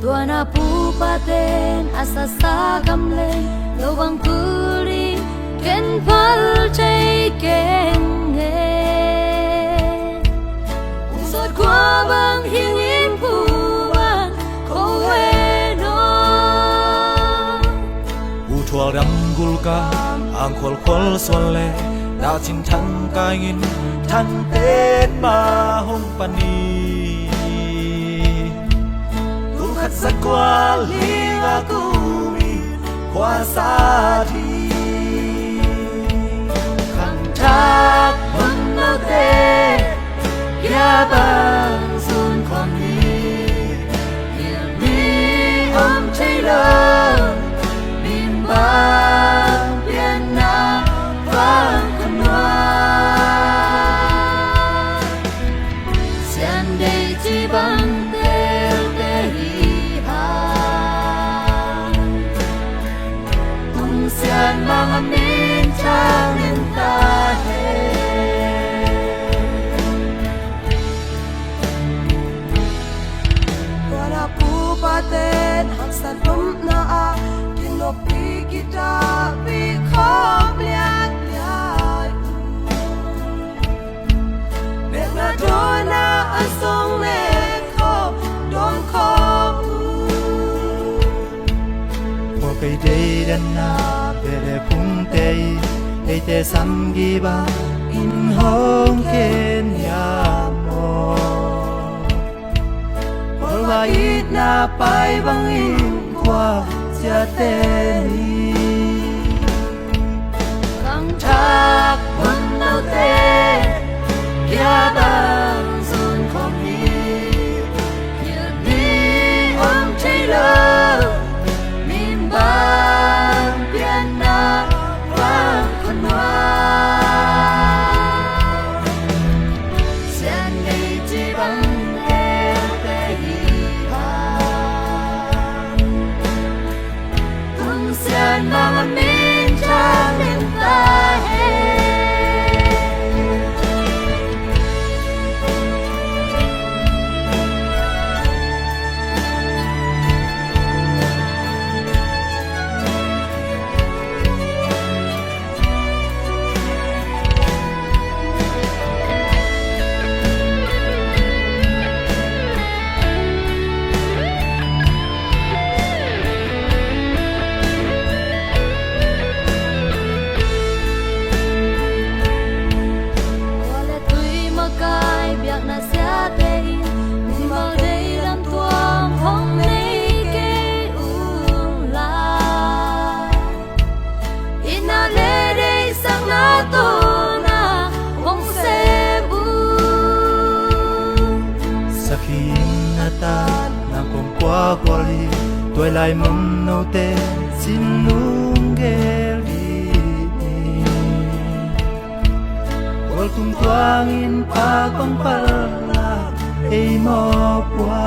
tua na pu paten asasa gamle lovang puri ken pal chai ken nge usot kwa bang hingin puan kowe no u thua ram gul ka ang khol khol swan le da chin thang kai ngin than ten ma hong pani tu khat sa kwa li nga ku mi kwa sa thi khang thak bang no te ya bang sun khom ni ya mi om chai lo min bang pian na bang kunwa sian dei chi bang tel te hi ha tung sian mang amin chang in ta he Wala pu paten haksan pum na a kinopi kita pi khom liat liat Nek na dona asong ne kho don kho po pe de dan na pe de phung te ei te sam gi ba in hong ken ya mo por wa it na pai bang in kwa sia te ni khang thak bang no te ya bang sun khom ni ya ni om chai lo min bang pian na bang kon wa sian dei chi bang tel te hi ha tung sian mang min chang in ta he Wala tui makai biak na sia te min mau dei lam tuam hong nei ke ung la ina le dei sang na to na hong se bu sakhi na ta na kong kwa kwali toy lai mong no te sin lung gel di wal tung twang in pa kong pala ei mo kwa